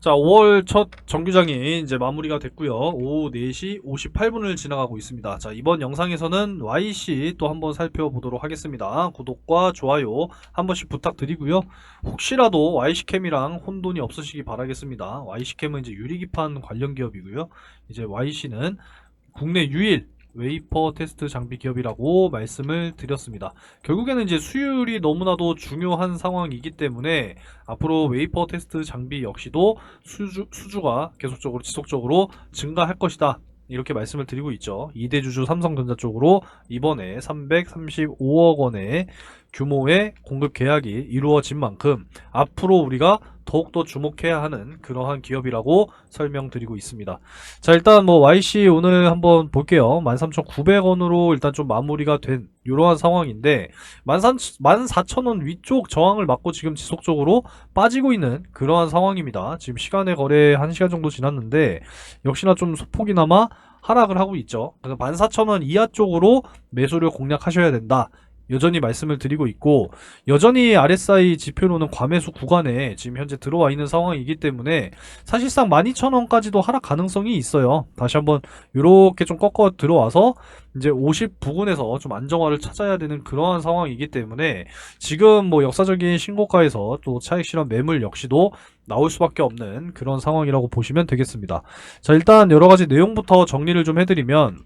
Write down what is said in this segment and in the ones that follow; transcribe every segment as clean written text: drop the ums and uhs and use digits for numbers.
자, 5월 첫 정규장이 이제 마무리가 됐고요. 오후 4시 58분을 지나가고 있습니다. 자, 이번 영상에서는 YC 또 한번 살펴보도록 하겠습니다. 구독과 좋아요 한 번씩 부탁드리고요. 혹시라도 YC캠이랑 혼돈이 없으시기 바라겠습니다. YC캠은 이제 유리기판 관련 기업이고요. 이제 YC는 국내 유일 웨이퍼 테스트 장비 기업이라고 말씀을 드렸습니다. 결국에는 이제 수율이 너무나도 중요한 상황이기 때문에 앞으로 웨이퍼 테스트 장비 역시도 수주가 계속적으로 지속적으로 증가할 것이다. 이렇게 말씀을 드리고 있죠. 2대 주주 삼성전자 쪽으로 이번에 335억 원의 규모의 공급 계약이 이루어진 만큼 앞으로 우리가 더욱더 주목해야 하는 그러한 기업이라고 설명드리고 있습니다. 자, 일단 뭐 YC 오늘 한번 볼게요. 13,900원으로 일단 좀 마무리가 된 이러한 상황인데 14,000원 위쪽 저항을 맞고 지금 지속적으로 빠지고 있는 그러한 상황입니다. 지금 시간의 거래 1시간 정도 지났는데 역시나 좀 소폭이나마 하락을 하고 있죠. 그래서 14,000원 이하 쪽으로 매수를 공략하셔야 된다. 여전히 말씀을 드리고 있고, 여전히 RSI 지표로는 과매수 구간에 지금 현재 들어와 있는 상황이기 때문에 사실상 12,000원까지도 하락 가능성이 있어요. 다시 한번 이렇게 좀 꺾어 들어와서 이제 50 부근에서 좀 안정화를 찾아야 되는 그러한 상황이기 때문에 지금 뭐 역사적인 신고가에서 또 차익 실현 매물 역시도 나올 수밖에 없는 그런 상황이라고 보시면 되겠습니다. 자, 일단 여러 가지 내용부터 정리를 좀 해드리면,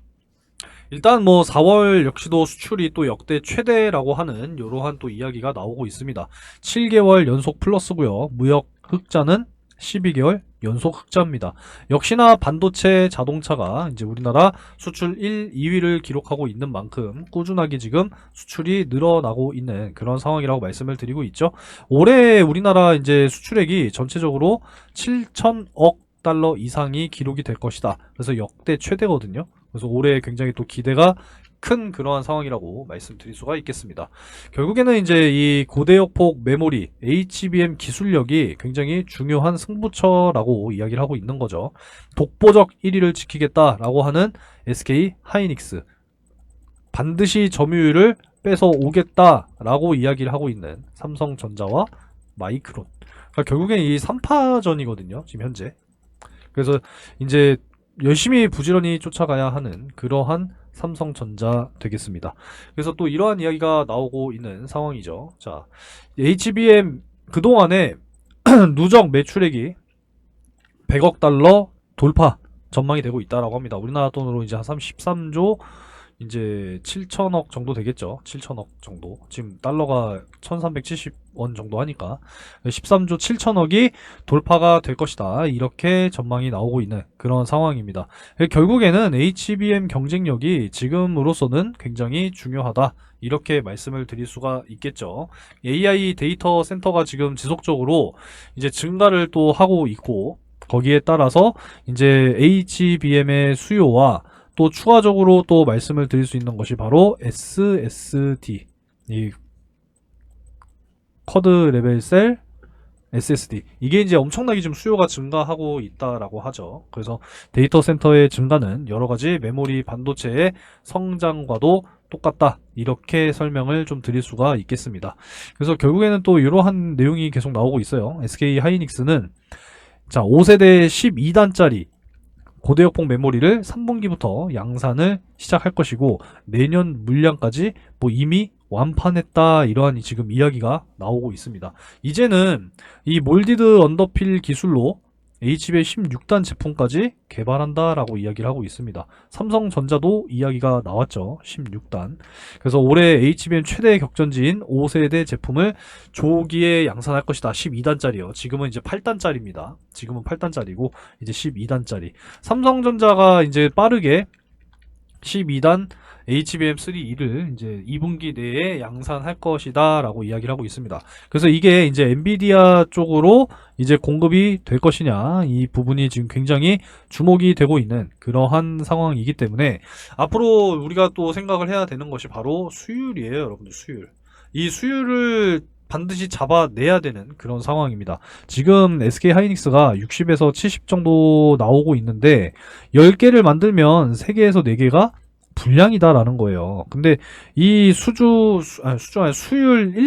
일단 뭐 4월 역시도 수출이 또 역대 최대라고 하는 이러한 또 이야기가 나오고 있습니다. 7개월 연속 플러스고요. 무역 흑자는 12개월 연속 흑자입니다. 역시나 반도체 자동차가 이제 우리나라 수출 1, 2위를 기록하고 있는 만큼 꾸준하게 지금 수출이 늘어나고 있는 그런 상황이라고 말씀을 드리고 있죠. 올해 우리나라 이제 수출액이 전체적으로 7천억 달러 이상이 기록이 될 것이다. 그래서 역대 최대거든요. 그래서 올해 굉장히 또 기대가 큰 그러한 상황이라고 말씀드릴 수가 있겠습니다. 결국에는 이제 이 고대역폭 메모리 HBM 기술력이 굉장히 중요한 승부처라고 이야기를 하고 있는 거죠. 독보적 1위를 지키겠다라고 하는 SK 하이닉스, 반드시 점유율을 뺏어 오겠다라고 이야기를 하고 있는 삼성전자와 마이크론. 그러니까 결국엔 이 3파전이거든요. 지금 현재. 그래서 이제 열심히 부지런히 쫓아가야 하는 그러한 삼성전자 되겠습니다. 그래서 또 이러한 이야기가 나오고 있는 상황이죠. 자, HBM 그동안에 누적 매출액이 100억 달러 돌파 전망이 되고 있다라고 합니다. 우리나라 돈으로 이제 한 13조 이제 7천억 정도 되겠죠. 7천억 정도. 지금 달러가 1370원 정도 하니까 13조 7천억이 돌파가 될 것이다. 이렇게 전망이 나오고 있는 그런 상황입니다. 결국에는 HBM 경쟁력이 지금으로서는 굉장히 중요하다. 이렇게 말씀을 드릴 수가 있겠죠. AI 데이터 센터가 지금 지속적으로 이제 증가를 또 하고 있고, 거기에 따라서 이제 HBM의 수요와 또 추가적으로 또 말씀을 드릴 수 있는 것이 바로 SSD, 이 쿼드 레벨 셀 SSD, 이게 이제 엄청나게 좀 수요가 증가하고 있다라고 하죠. 그래서 데이터 센터의 증가는 여러 가지 메모리 반도체의 성장과도 똑같다, 이렇게 설명을 좀 드릴 수가 있겠습니다. 그래서 결국에는 또 이러한 내용이 계속 나오고 있어요. SK 하이닉스는 자, 5세대 12단짜리 고대역폭 메모리를 3분기부터 양산을 시작할 것이고, 내년 물량까지 뭐 이미 완판했다, 이러한 지금 이야기가 나오고 있습니다. 이제는 이 몰디드 언더필 기술로 HBM 16단 제품까지 개발한다라고 이야기를 하고 있습니다. 삼성전자도 이야기가 나왔죠. 16단. 그래서 올해 HBM 최대 격전지인 5세대 제품을 조기에 양산할 것이다. 12단짜리요. 지금은 이제 8단짜리입니다. 지금은 8단짜리고 이제 12단짜리. 삼성전자가 이제 빠르게 12단 HBM3E를 이제 2분기 내에 양산할 것이다 라고 이야기를 하고 있습니다. 그래서 이게 이제 엔비디아 쪽으로 이제 공급이 될 것이냐, 이 부분이 지금 굉장히 주목이 되고 있는 그러한 상황이기 때문에 앞으로 우리가 또 생각을 해야 되는 것이 바로 수율이에요. 여러분들, 수율. 이 수율을 반드시 잡아내야 되는 그런 상황입니다. 지금 SK 하이닉스가 60에서 70 정도 나오고 있는데 10개를 만들면 3개에서 4개가 불량이다라는 거예요. 근데 이 수율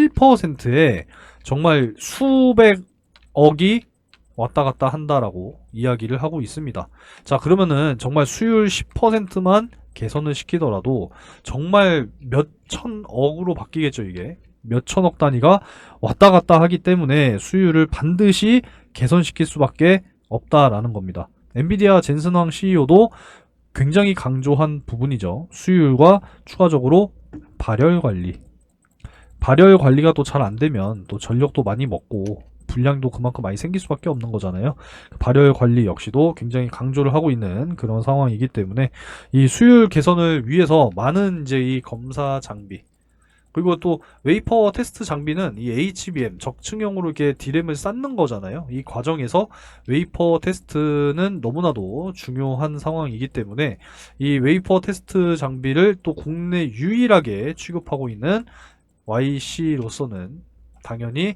1%에 정말 수백억이 왔다 갔다 한다라고 이야기를 하고 있습니다. 자, 그러면은 정말 수율 10%만 개선을 시키더라도 정말 몇 천억으로 바뀌겠죠, 이게. 몇 천억 단위가 왔다 갔다 하기 때문에 수율을 반드시 개선시킬 수밖에 없다라는 겁니다. 엔비디아 젠슨 황 CEO도 굉장히 강조한 부분이죠. 수율과 추가적으로 발열 관리. 발열 관리가 또 잘 안 되면 또 전력도 많이 먹고 불량도 그만큼 많이 생길 수밖에 없는 거잖아요. 발열 관리 역시도 굉장히 강조를 하고 있는 그런 상황이기 때문에 이 수율 개선을 위해서 많은 이제 이 검사 장비, 그리고 또 웨이퍼 테스트 장비는 이 HBM 적층형으로 이렇게 D램을 쌓는 거잖아요. 이 과정에서 웨이퍼 테스트는 너무나도 중요한 상황이기 때문에 이 웨이퍼 테스트 장비를 또 국내 유일하게 취급하고 있는 YC로서는 당연히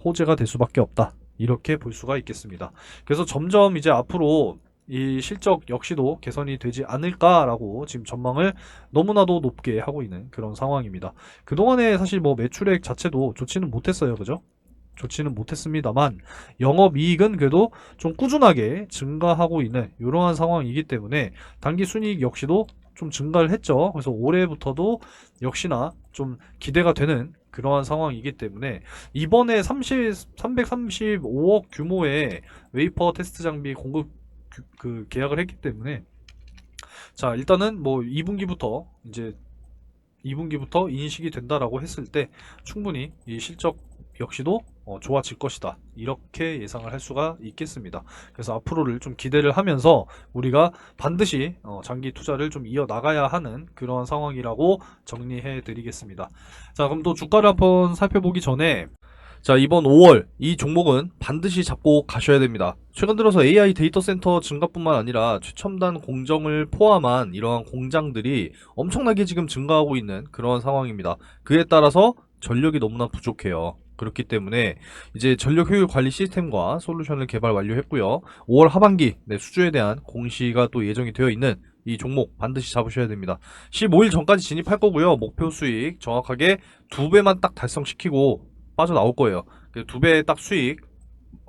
호재가 될 수밖에 없다. 이렇게 볼 수가 있겠습니다. 그래서 점점 이제 앞으로 이 실적 역시도 개선이 되지 않을까라고 지금 전망을 너무나도 높게 하고 있는 그런 상황입니다. 그동안에 사실 뭐 매출액 자체도 좋지는 못했어요. 그죠? 좋지는 못했습니다만 영업이익은 그래도 좀 꾸준하게 증가하고 있는 이러한 상황이기 때문에 단기 순이익 역시도 좀 증가를 했죠. 그래서 올해부터도 역시나 좀 기대가 되는 그러한 상황이기 때문에 이번에 335억 규모의 웨이퍼 테스트 장비 공급 계약을 했기 때문에 자, 일단은 뭐 2분기부터 이제 2분기부터 인식이 된다라고 했을 때 충분히 이 실적 역시도 좋아질 것이다. 이렇게 예상을 할 수가 있겠습니다. 그래서 앞으로를 좀 기대를 하면서 우리가 반드시 장기 투자를 좀 이어나가야 하는 그러한 상황이라고 정리해 드리겠습니다. 자, 그럼 또 주가를 한번 살펴보기 전에 자, 이번 5월 이 종목은 반드시 잡고 가셔야 됩니다. 최근 들어서 AI 데이터 센터 증가뿐만 아니라 최첨단 공정을 포함한 이러한 공장들이 엄청나게 지금 증가하고 있는 그런 상황입니다. 그에 따라서 전력이 너무나 부족해요. 그렇기 때문에 이제 전력 효율 관리 시스템과 솔루션을 개발 완료했고요. 5월 하반기 수주에 대한 공시가 또 예정이 되어 있는 이 종목 반드시 잡으셔야 됩니다. 15일 전까지 진입할 거고요. 목표 수익 정확하게 2배만 딱 달성시키고 빠져나올 거예요. 2배 딱 수익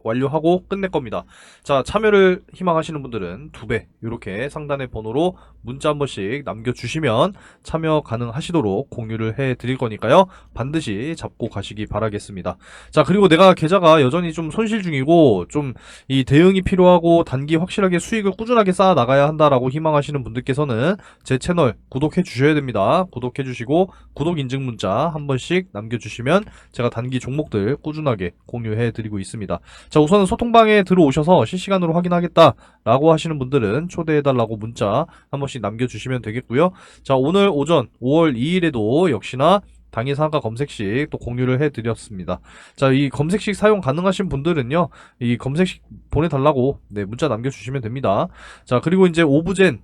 완료하고 끝낼 겁니다. 자, 참여를 희망하시는 분들은 2배 이렇게 상단의 번호로 문자 한 번씩 남겨주시면 참여 가능하시도록 공유를 해드릴 거니까요. 반드시 잡고 가시기 바라겠습니다. 자, 그리고 내가 계좌가 여전히 좀 손실 중이고 좀 이 대응이 필요하고 단기 확실하게 수익을 꾸준하게 쌓아 나가야 한다라고 희망하시는 분들께서는 제 채널 구독해 주셔야 됩니다. 구독해 주시고 구독 인증 문자 한 번씩 남겨주시면 제가 단기 종목들 꾸준하게 공유해 드리고 있습니다. 자, 우선은 소통방에 들어오셔서 실시간으로 확인하겠다라고 하시는 분들은 초대해달라고 문자 한 번씩 남겨주시면 되겠고요. 자, 오늘 오전 5월 2일에도 역시나 당일 상가 검색식 또 공유를 해드렸습니다. 자, 이 검색식 사용 가능하신 분들은요, 이 검색식 보내달라고 문자 남겨주시면 됩니다. 자, 그리고 이제 오브젠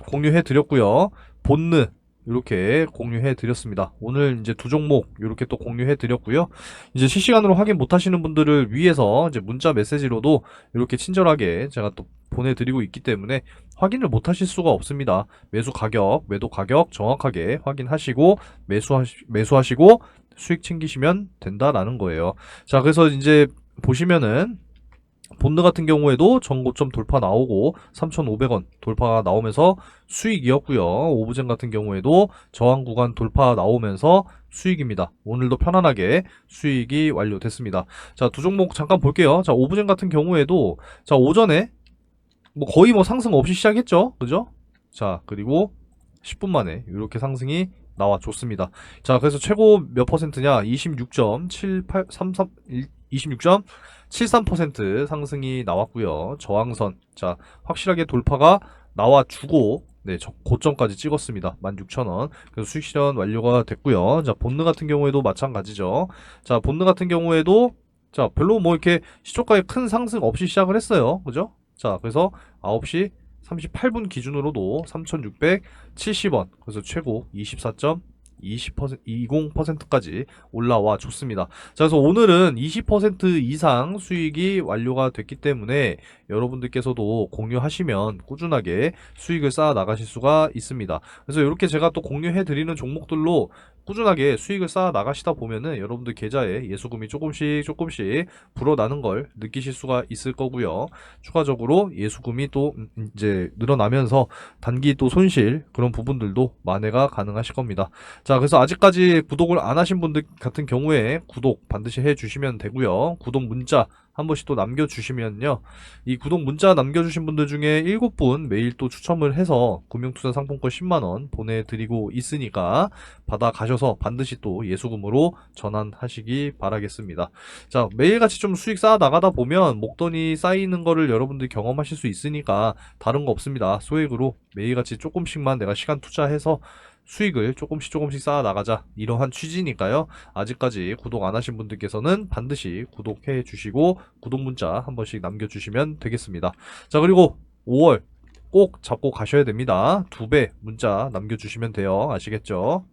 공유해드렸고요. 본느 이렇게 공유해 드렸습니다. 오늘 이제 두 종목 이렇게 또 공유해 드렸고요. 이제 실시간으로 확인 못 하시는 분들을 위해서 이제 문자 메시지로도 이렇게 친절하게 제가 또 보내드리고 있기 때문에 확인을 못 하실 수가 없습니다. 매수 가격, 매도 가격 정확하게 확인하시고 매수하시고 수익 챙기시면 된다라는 거예요. 자, 그래서 이제 보시면은 본드 같은 경우에도 전고점 돌파 나오고 3,500원 돌파가 나오면서 수익이었고요. 오브젠 같은 경우에도 저항 구간 돌파 나오면서 수익입니다. 오늘도 편안하게 수익이 완료됐습니다. 자, 두 종목 잠깐 볼게요. 자, 오브젠 같은 경우에도 자, 오전에 거의 상승 없이 시작했죠. 그죠? 자, 그리고 10분 만에 이렇게 상승이 나와줬습니다. 자, 그래서 최고 몇 퍼센트냐? 26.73% 상승이 나왔고요. 저항선, 자, 확실하게 돌파가 나와주고 고점까지 찍었습니다. 16,000원. 그래서 수익 실현 완료가 됐고요. 자, 본느 같은 경우에도 마찬가지죠. 자, 본느 같은 경우에도 자, 별로 이렇게 시초가에 큰 상승 없이 시작을 했어요. 그죠? 자, 그래서 9시 38분 기준으로도 3,670원. 그래서 최고 20%까지 올라와 줬습니다. 자, 그래서 오늘은 20% 이상 수익이 완료가 됐기 때문에 여러분들께서도 공유하시면 꾸준하게 수익을 쌓아 나가실 수가 있습니다. 그래서 이렇게 제가 또 공유해 드리는 종목들로 꾸준하게 수익을 쌓아 나가시다 보면은 여러분들 계좌에 예수금이 조금씩 불어나는 걸 느끼실 수가 있을 거고요. 추가적으로 예수금이 또 이제 늘어나면서 단기 또 손실 그런 부분들도 만회가 가능하실 겁니다. 자, 그래서 아직까지 구독을 안 하신 분들 같은 경우에 구독 반드시 해 주시면 되고요. 구독 문자 한 번씩 또 남겨주시면요. 이 구독 문자 남겨주신 분들 중에 7분 매일 또 추첨을 해서 금융투자 상품권 10만원 보내드리고 있으니까 받아 가셔서 반드시 또 예수금으로 전환하시기 바라겠습니다. 자, 매일같이 좀 수익 쌓아 나가다 보면 목돈이 쌓이는 거를 여러분들이 경험하실 수 있으니까 다른 거 없습니다. 소액으로 매일같이 조금씩만 내가 시간 투자해서 수익을 조금씩 쌓아 나가자, 이러한 취지니까요. 아직까지 구독 안 하신 분들께서는 반드시 구독해 주시고 구독 문자 한 번씩 남겨주시면 되겠습니다. 자, 그리고 5월 꼭 잡고 가셔야 됩니다. 2배 문자 남겨주시면 돼요. 아시겠죠?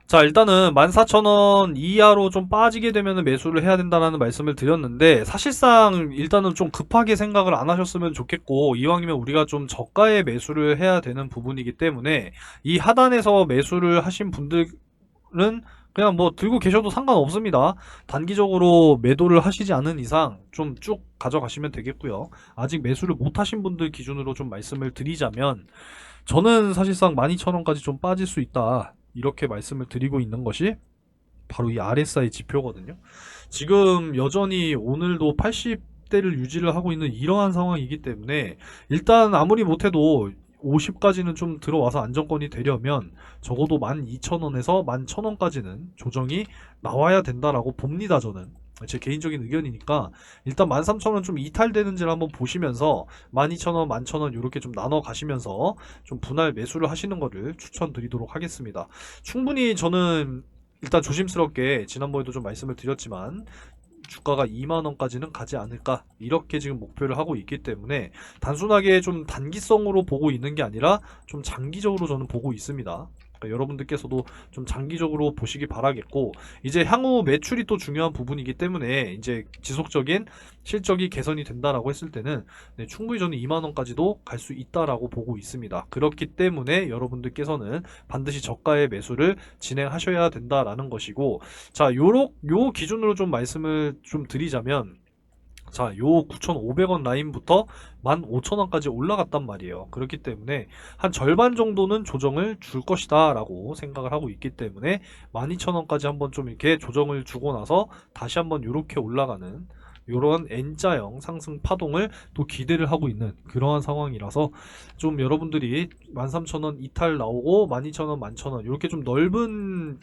자, 일단은 14,000원 이하로 좀 빠지게 되면 매수를 해야 된다는 말씀을 드렸는데, 사실상 일단은 좀 급하게 생각을 안 하셨으면 좋겠고, 이왕이면 우리가 좀 저가에 매수를 해야 되는 부분이기 때문에 이 하단에서 매수를 하신 분들은 그냥 뭐 들고 계셔도 상관없습니다. 단기적으로 매도를 하시지 않은 이상 좀 쭉 가져가시면 되겠고요. 아직 매수를 못 하신 분들 기준으로 좀 말씀을 드리자면, 저는 사실상 12,000원까지 좀 빠질 수 있다, 이렇게 말씀을 드리고 있는 것이 바로 이 RSI 지표거든요. 지금 여전히 오늘도 80대를 유지를 하고 있는 이러한 상황이기 때문에 일단 아무리 못해도 50까지는 좀 들어와서 안정권이 되려면 적어도 12,000원에서 11,000원까지는 조정이 나와야 된다라고 봅니다. 저는 제 개인적인 의견이니까 일단 13,000원 좀 이탈되는지를 한번 보시면서 12,000원, 11,000원 이렇게 좀 나눠 가시면서 좀 분할 매수를 하시는 거를 추천드리도록 하겠습니다. 충분히 저는 일단 조심스럽게 지난번에도 좀 말씀을 드렸지만 주가가 2만원까지는 가지 않을까, 이렇게 지금 목표를 하고 있기 때문에 단순하게 좀 단기성으로 보고 있는 게 아니라 좀 장기적으로 저는 보고 있습니다. 그러니까 여러분들께서도 좀 장기적으로 보시기 바라겠고, 이제 향후 매출이 또 중요한 부분이기 때문에 이제 지속적인 실적이 개선이 된다라고 했을 때는 네, 충분히 저는 2만원까지도 갈 수 있다라고 보고 있습니다. 그렇기 때문에 여러분들께서는 반드시 저가의 매수를 진행하셔야 된다라는 것이고, 자, 요 기준으로 좀 말씀을 좀 드리자면, 자, 요 9,500원 라인부터 15,000원까지 올라갔단 말이에요. 그렇기 때문에 한 절반 정도는 조정을 줄 것이다 라고 생각을 하고 있기 때문에 12,000원까지 한번 좀 이렇게 조정을 주고 나서 다시 한번 이렇게 올라가는 요런 N자형 상승 파동을 또 기대를 하고 있는 그러한 상황이라서, 좀 여러분들이 13,000원 이탈 나오고 12,000원, 11,000원 이렇게 좀 넓은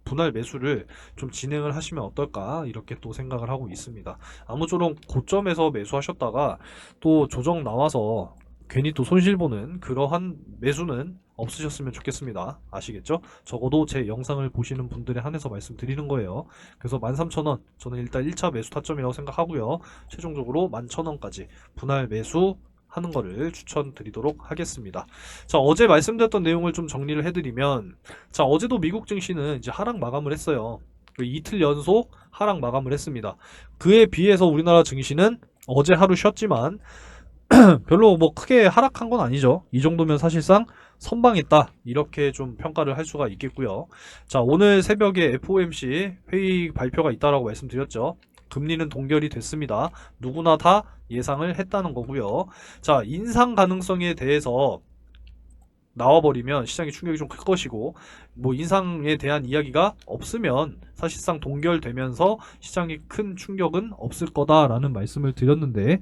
분할 매수를 좀 진행을 하시면 어떨까, 이렇게 또 생각을 하고 있습니다. 아무쪼록 고점에서 매수하셨다가 또 조정 나와서 괜히 또 손실 보는 그러한 매수는 없으셨으면 좋겠습니다. 아시겠죠? 적어도 제 영상을 보시는 분들에 한해서 말씀드리는 거예요. 그래서 13,000원 저는 일단 1차 매수 타점이라고 생각하고요. 최종적으로 11,000원까지 분할 매수 하는 거를 추천드리도록 하겠습니다. 자, 어제 말씀드렸던 내용을 좀 정리를 해드리면, 자, 어제도 미국 증시는 이제 하락 마감을 했어요. 이틀 연속 하락 마감을 했습니다. 그에 비해서 우리나라 증시는 어제 하루 쉬었지만 별로 뭐 크게 하락한 건 아니죠. 이 정도면 사실상 선방했다, 이렇게 좀 평가를 할 수가 있겠고요. 자, 오늘 새벽에 FOMC 회의 발표가 있다라고 말씀드렸죠. 금리는 동결이 됐습니다. 누구나 다 예상을 했다는 거고요. 자, 인상 가능성에 대해서 나와버리면 시장의 충격이 좀 클 것이고, 뭐 인상에 대한 이야기가 없으면 사실상 동결되면서 시장에 큰 충격은 없을 거다라는 말씀을 드렸는데,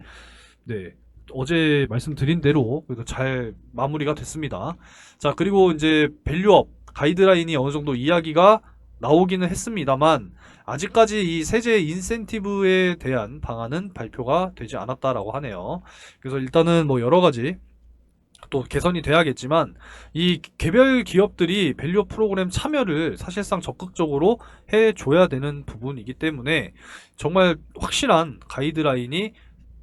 네, 어제 말씀드린 대로 그래도 잘 마무리가 됐습니다. 자, 그리고 이제 밸류업 가이드라인이 어느 정도 이야기가 나오기는 했습니다만 아직까지 이 세제 인센티브에 대한 방안은 발표가 되지 않았다라고 하네요. 그래서 일단은 뭐 여러 가지 또 개선이 돼야겠지만 이 개별 기업들이 밸류업 프로그램 참여를 사실상 적극적으로 해줘야 되는 부분이기 때문에 정말 확실한 가이드라인이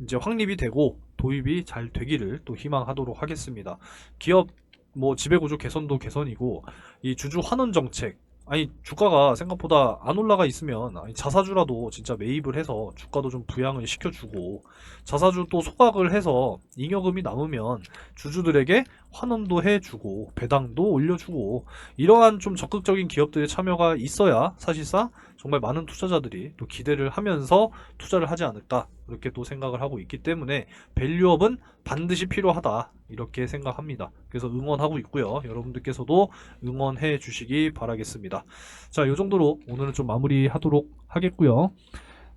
이제 확립이 되고 도입이 잘 되기를 또 희망하도록 하겠습니다. 기업 뭐 지배구조 개선도 개선이고 이 주주 환원 정책, 아니 주가가 생각보다 안 올라가 있으면 아니, 자사주라도 진짜 매입을 해서 주가도 좀 부양을 시켜주고 자사주 또 소각을 해서 잉여금이 남으면 주주들에게 환원도 해주고 배당도 올려주고 이러한 좀 적극적인 기업들의 참여가 있어야 사실상 정말 많은 투자자들이 또 기대를 하면서 투자를 하지 않을까 이렇게 또 생각을 하고 있기 때문에 밸류업은 반드시 필요하다 이렇게 생각합니다. 그래서 응원하고 있고요. 여러분들께서도 응원해 주시기 바라겠습니다. 자, 이 정도로 오늘은 좀 마무리하도록 하겠고요.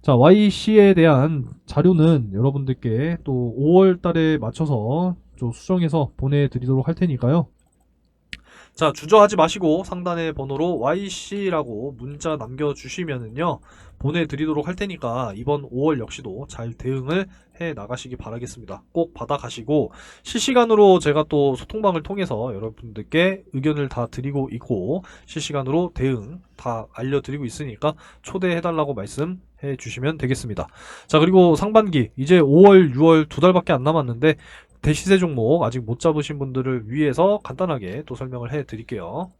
자, YC에 대한 자료는 여러분들께 또 5월 달에 맞춰서 좀 수정해서 보내드리도록 할 테니까요. 자, 주저하지 마시고 상단의 번호로 YC라고 문자 남겨주시면은요, 보내드리도록 할 테니까 이번 5월 역시도 잘 대응을 해 나가시기 바라겠습니다. 꼭 받아가시고 실시간으로 제가 또 소통방을 통해서 여러분들께 의견을 다 드리고 있고 실시간으로 대응 다 알려드리고 있으니까 초대해달라고 말씀해 주시면 되겠습니다. 자, 그리고 상반기 이제 5월, 6월 2달밖에 안 남았는데 대시세 종목 아직 못 잡으신 분들을 위해서 간단하게 또 설명을 해 드릴게요.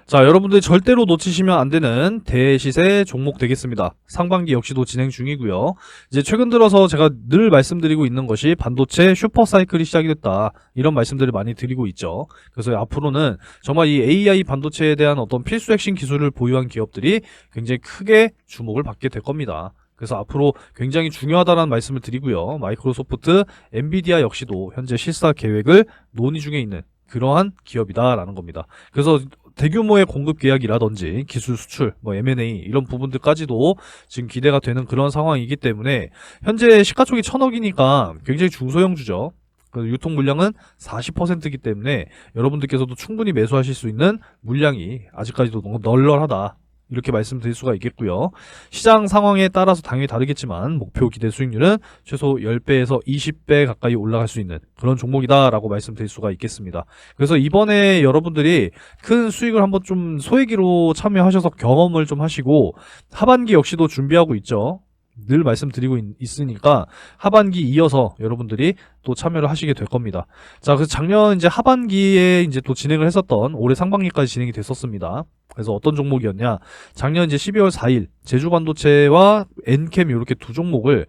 자, 여러분들 절대로 놓치시면 안 되는 대시세 종목 되겠습니다. 상반기 역시도 진행 중이고요. 이제 최근 들어서 제가 늘 말씀드리고 있는 것이 반도체 슈퍼사이클이 시작이 됐다. 이런 말씀들을 많이 드리고 있죠. 그래서 앞으로는 정말 이 AI 반도체에 대한 어떤 필수 핵심 기술을 보유한 기업들이 굉장히 크게 주목을 받게 될 겁니다. 그래서 앞으로 굉장히 중요하다는 말씀을 드리고요. 마이크로소프트, 엔비디아 역시도 현재 실사 계획을 논의 중에 있는 그러한 기업이다라는 겁니다. 그래서 대규모의 공급 계약이라든지 기술 수출, 뭐 M&A 이런 부분들까지도 지금 기대가 되는 그런 상황이기 때문에 현재 시가총액이 1000억이니까 굉장히 중소형주죠. 유통 물량은 40%이기 때문에 여러분들께서도 충분히 매수하실 수 있는 물량이 아직까지도 너무 널널하다. 이렇게 말씀드릴 수가 있겠고요. 시장 상황에 따라서 당연히 다르겠지만 목표 기대 수익률은 최소 10배에서 20배 가까이 올라갈 수 있는 그런 종목이다라고 말씀드릴 수가 있겠습니다. 그래서 이번에 여러분들이 큰 수익을 한번 좀 소액으로 참여하셔서 경험을 좀 하시고 하반기 역시도 준비하고 있죠. 늘 말씀드리고 있으니까 하반기 이어서 여러분들이 또 참여를 하시게 될 겁니다. 자, 그래서 작년 이제 하반기에 이제 또 진행을 했었던 올해 상반기까지 진행이 됐었습니다. 그래서 어떤 종목이었냐? 작년 이제 12월 4일 제주반도체와 엔캠 이렇게 두 종목을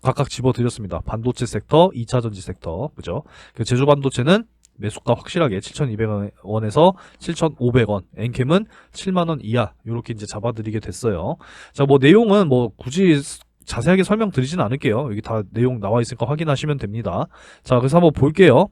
각각 집어드렸습니다. 반도체 섹터, 2차전지 섹터, 그죠? 제주반도체는 매수가 확실하게 7,200원에서 7,500원, 엔캠은 7만원 이하 이렇게 이제 잡아드리게 됐어요. 자, 뭐 내용은 뭐 굳이 자세하게 설명드리진 않을게요. 여기 다 내용 나와 있으니까 확인하시면 됩니다. 자, 그래서 한번 볼게요.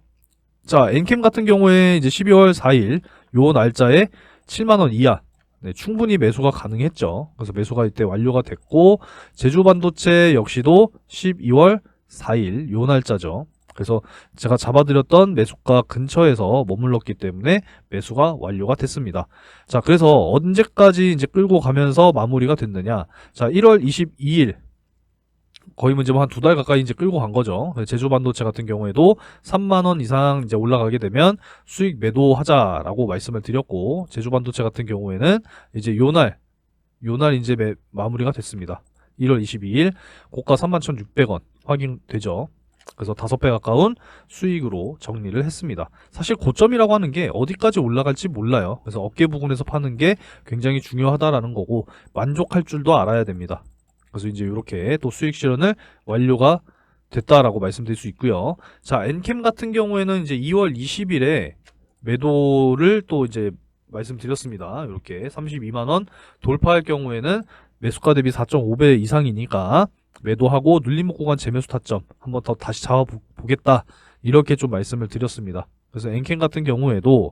자, 엔캠 같은 경우에 이제 12월 4일 요 날짜에 7만원 이하 네, 충분히 매수가 가능했죠. 그래서 매수가 이때 완료가 됐고 제주반도체 역시도 12월 4일 요 날짜죠. 그래서 제가 잡아드렸던 매수가 근처에서 머물렀기 때문에 매수가 완료가 됐습니다. 자, 그래서 언제까지 이제 끌고 가면서 마무리가 됐느냐. 자, 1월 22일 거의 뭐 한 2달 가까이 이제 끌고 간 거죠. 제주 반도체 같은 경우에도 3만원 이상 이제 올라가게 되면 수익 매도하자라고 말씀을 드렸고, 제주 반도체 같은 경우에는 이제 요날 이제 마무리가 됐습니다. 1월 22일 고가 31,600원 확인되죠. 그래서 5배 가까운 수익으로 정리를 했습니다. 사실 고점이라고 하는 게 어디까지 올라갈지 몰라요. 그래서 어깨 부근에서 파는 게 굉장히 중요하다라는 거고 만족할 줄도 알아야 됩니다. 그래서 이제 이렇게 또 수익 실현을 완료가 됐다라고 말씀드릴 수 있고요. 자, 엔캠 같은 경우에는 이제 2월 20일에 매도를 또 이제 말씀드렸습니다. 이렇게 32만원 돌파할 경우에는 매수가 대비 4.5배 이상이니까 매도하고 눌림목 구간 재매수 타점 한번 더 다시 잡아보겠다. 이렇게 좀 말씀을 드렸습니다. 그래서 엔캠 같은 경우에도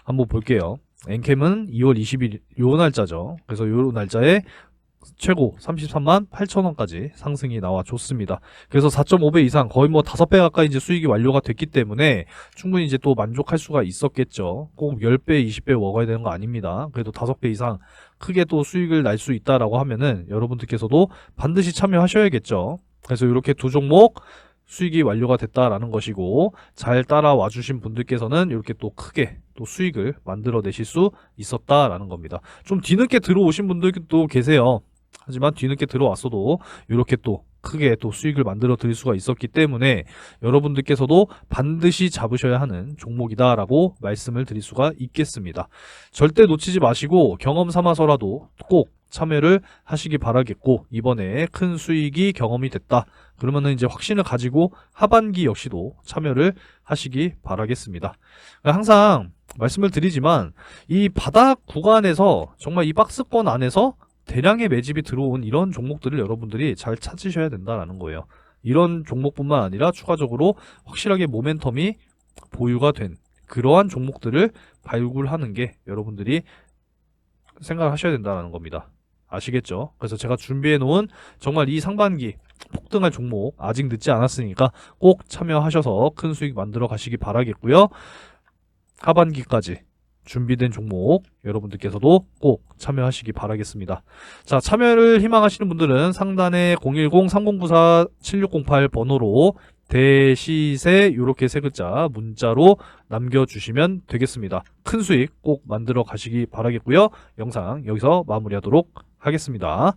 한번 볼게요. 엔캠은 2월 20일 요 날짜죠. 그래서 요 날짜에 최고 33만 8천원까지 상승이 나와줬습니다. 그래서 4.5배 이상 거의 뭐 5배 가까이 이제 수익이 완료가 됐기 때문에 충분히 이제 또 만족할 수가 있었겠죠. 꼭 10배, 20배 먹어야 되는 거 아닙니다. 그래도 5배 이상 크게 또 수익을 날 수 있다라고 하면은 여러분들께서도 반드시 참여하셔야겠죠. 그래서 이렇게 두 종목 수익이 완료가 됐다라는 것이고 잘 따라와 주신 분들께서는 이렇게 또 크게 또 수익을 만들어 내실 수 있었다라는 겁니다. 좀 뒤늦게 들어오신 분들도 계세요. 하지만 뒤늦게 들어왔어도 이렇게 또 크게 또 수익을 만들어 드릴 수가 있었기 때문에 여러분들께서도 반드시 잡으셔야 하는 종목이다라고 말씀을 드릴 수가 있겠습니다. 절대 놓치지 마시고 경험 삼아서라도 꼭 참여를 하시기 바라겠고, 이번에 큰 수익이 경험이 됐다 그러면은 이제 확신을 가지고 하반기 역시도 참여를 하시기 바라겠습니다. 항상 말씀을 드리지만 이 바닥 구간에서 정말 이 박스권 안에서 대량의 매집이 들어온 이런 종목들을 여러분들이 잘 찾으셔야 된다는 거예요. 이런 종목뿐만 아니라 추가적으로 확실하게 모멘텀이 보유가 된 그러한 종목들을 발굴하는 게 여러분들이 생각하셔야 된다는 겁니다. 아시겠죠? 그래서 제가 준비해 놓은 정말 이 상반기 폭등할 종목 아직 늦지 않았으니까 꼭 참여하셔서 큰 수익 만들어 가시기 바라겠고요. 하반기까지 준비된 종목 여러분들께서도 꼭 참여하시기 바라겠습니다. 자, 참여를 희망하시는 분들은 상단에 010-3094-7608 번호로 대시세 요렇게 세 글자 문자로 남겨주시면 되겠습니다. 큰 수익 꼭 만들어 가시기 바라겠고요. 영상 여기서 마무리하도록 하겠습니다.